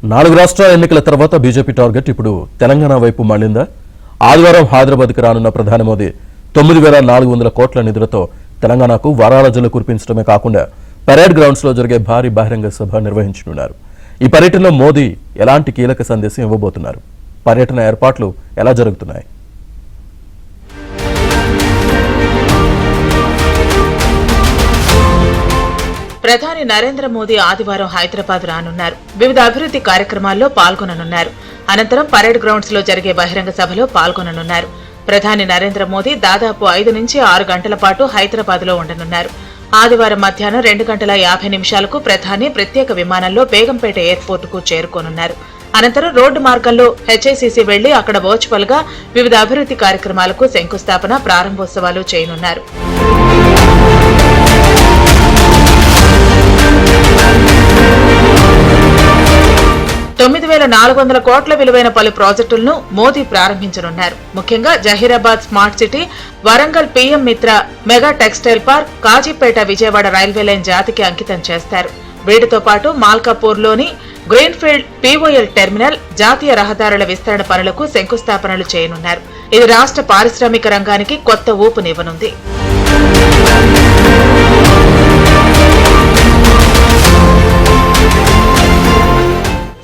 4 రాష్ట్రాల ఎన్నికల తర్వాత బీజేపీ టార్గెట్ ఇప్పుడు తెలంగాణ వైపు మళ్లిందా? ఆదివారం హైదరాబాద్కు రానున్న ప్రధాని మోదీ 9,400 కోట్ల నిధులతో తెలంగాణకు వరాల జల్లు కురిపించడమే కాకుండా పరేడ్ గ్రౌండ్స్ లో జరిగే భారీ బహిరంగ సభ నిర్వహించనున్నారు. ఈ పర్యటనలో మోదీ ఎలాంటి కీలక సందేశం ఇవ్వబోతున్నారు? పర్యటన ఏర్పాట్లు ఎలా జరుగుతున్నాయి? ప్రధాని నరేంద్ర మోదీ ఆదివారం హైదరాబాద్ రానున్నారు. వివిధ అభివృద్ధి కార్యక్రమాల్లో పాల్గొననున్నారు. అనంతరం పరేడ్ గ్రౌండ్స్ లో జరిగే బహిరంగ సభలో పాల్గొననున్నారు. ప్రధాని నరేంద్ర మోదీ దాదాపు 5 నుంచి 6 గంటల పాటు హైదరాబాద్ లో ఉండనున్నారు. ఆదివారం మధ్యాహ్నం 2:50 ప్రధాని ప్రత్యేక విమానంలో బేగంపేట ఎయిర్పోర్ట్ కు చేరుకోనున్నారు. అనంతరం రోడ్డు మార్గంలో హెచ్ఐసిసి వెళ్లి అక్కడ వర్చువల్ గా వివిధ అభివృద్ధి కార్యక్రమాలకు శంకుస్థాపన, ప్రారంభోత్సవాలు చేయనున్నారు. $9,400 కోట్ల విలువైన పలు ప్రాజెక్టులను మోదీ ప్రారంభించనున్నారు. ముఖ్యంగా Zaheerabad smart city, Warangal PM Mitra mega textile park, Kazipet Vijayawada railway line జాతికి అంకితం చేస్తారు. వీటితో పాటు మాల్కాపూర్లోని గ్రీన్ఫీల్డ్ పీఓఎల్ టెర్మినల్, జాతీయ రహదారుల విస్తరణ పనులకు శంకుస్థాపనలు చేయనున్నారు. ఇది రాష్ట్ర పారిశ్రామిక రంగానికి కొత్త ఊపునివ్వనుంది.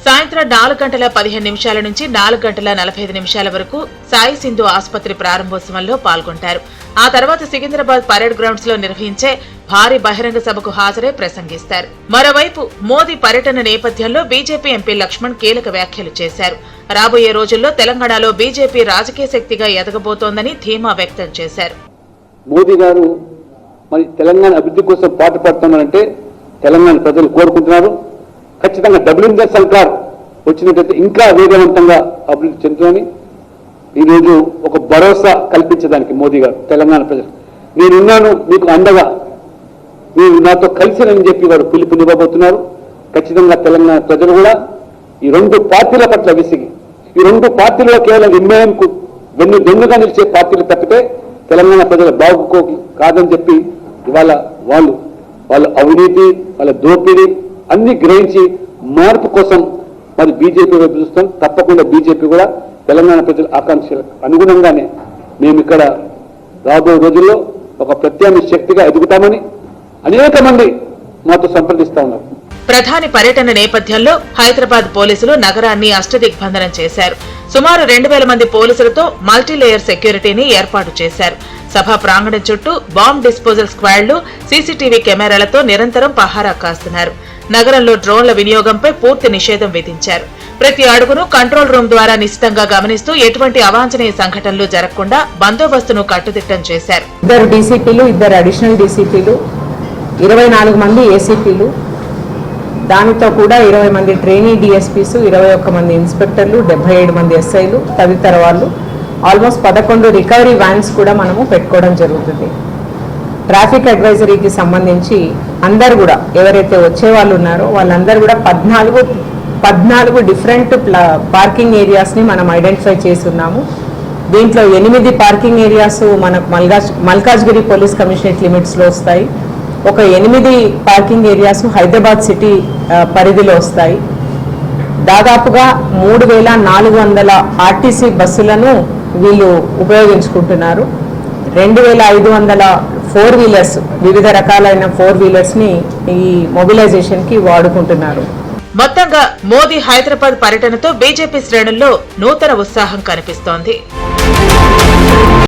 సాయంత్రం 4:15 నుంచి 4:45 వరకు సాయి సింధు ఆసుపత్రి ప్రారంభోత్సవంలో పాల్గొంటారు. ఆ తర్వాత సికింద్రాబాద్ పరేడ్ గ్రౌండ్స్ లో నిర్వహించే భారీ బహిరంగ సభకు హాజరై ప్రసంగిస్తారు. మరోవైపు మోదీ పర్యటన నేపథ్యంలో బీజేపీ ఎంపీ లక్ష్మణ్ కీలక వ్యాఖ్యలు చేశారు. రాబోయే రోజుల్లో తెలంగాణలో బీజేపీ రాజకీయ శక్తిగా ఎదగబోతోందని ధీమా వ్యక్తం చేశారు. మోదీ గారు మరి తెలంగాణ అభివృద్ధి కోసం పాటుపడుతున్నారంటే తెలంగాణ ప్రజలు కోరుకుంటున్నారు. ఖచ్చితంగా డబుల్ సర్కార్ వచ్చినట్టయితే ఇంకా వేగవంతంగా అభివృద్ధి చెందుతుందని ఈరోజు ఒక భరోసా కల్పించడానికి మోదీ గారు తెలంగాణ ప్రజలు నేనున్నాను మీకు అండగా, మీరు నాతో కలిసినని చెప్పి వారు పిలుపునివ్వబోతున్నారు. ఖచ్చితంగా తెలంగాణ ప్రజలు కూడా ఈ 2 పార్టీల పట్ల విసిగి, ఈ 2 పార్టీల్లో కేవలం నిర్ణయంకు వెన్నుగా నిలిచే పార్టీలు తప్పితే తెలంగాణ ప్రజల బాగుకో కాదని చెప్పి ఇవాళ వాళ్ళ అవినీతి, వాళ్ళ దోపిడీ అన్ని గ్రహించి మార్పు కోసం మరి బీజేపీ వైపు చూస్తాం. తప్పకుండా బీజేపీ కూడా తెలంగాణ ప్రజల ఆకాంక్షలకు అనుగుణంగానే మేము ఇక్కడ రాబోయే రోజుల్లో ఒక ప్రత్యామ్నాయ శక్తిగా ఎదుగుతామని అనేక మంది మాతో సంప్రదిస్తా ఉన్నారు. ప్రధాని పర్యటన నేపథ్యంలో హైదరాబాద్ పోలీసులు నగరాన్ని అష్టదిగ్బంధనం చేశారు. సుమారు 2,000 మంది పోలీసులతో మల్టీలేయర్ సెక్యూరిటీని ఏర్పాటు చేశారు. సభా ప్రాంగణం చుట్టూ బాంబ్ డిస్పోజల్ స్క్వాడ్లు, సీసీటీవీ కెమెరాలతో నిరంతరం పహారా కాస్తున్నారు. నగరంలో డ్రోన్ల వినియోగంపై పూర్తి నిషేధం విధించారు. ప్రతి అడుగును కంట్రోల్ రూమ్ ద్వారా నిశితంగా గమనిస్తూ ఎటువంటి అవాంఛనీయ సంఘటనలు జరగకుండా బందోబస్తును కట్టుదిట్టం చేశారు. 2 డీసీపీలు, 2 అడిషనల్ డీసీపీలు, 24 మంది ఏసీపీలు, దానితో కూడా 20 మంది ట్రైనీ డిఎస్పీస్, 21 మంది ఇన్స్పెక్టర్లు, 77 మంది ఎస్ఐలు తదితర వాళ్ళు, ఆల్మోస్ట్ 11 రికవరీ వ్యాన్స్ కూడా మనము పెట్టుకోవడం జరుగుతుంది. ట్రాఫిక్ అడ్వైజరీకి సంబంధించి అందరు కూడా ఎవరైతే వచ్చే వాళ్ళు ఉన్నారో వాళ్ళందరూ కూడా 14 డిఫరెంట్ పార్కింగ్ ఏరియాస్ని మనం ఐడెంటిఫై చేసి ఉన్నాము. దీంట్లో 8 పార్కింగ్ ఏరియాస్ మనకు మల్కాజ్గిరి పోలీస్ కమిషనరేట్ లిమిట్స్లో వస్తాయి. ఒక 8 పార్కింగ్ ఏరియాస్ హైదరాబాద్ సిటీ పరిధిలో వస్తాయి. దాదాపుగా 3,400 ఆర్టీసీ బస్సులను వీళ్ళు ఉపయోగించుకుంటున్నారు. 2,500 4 వీలర్స్, వివిధ రకాలైన 4 వీలర్స్ ని ఈ మొబిలైజేషన్ కి వాడుకుంటున్నారు. మొత్తంగా మోదీ హైదరాబాద్ పర్యటనతో బీజేపీ శ్రేణుల్లో నూతన ఉత్సాహం కనిపిస్తోంది.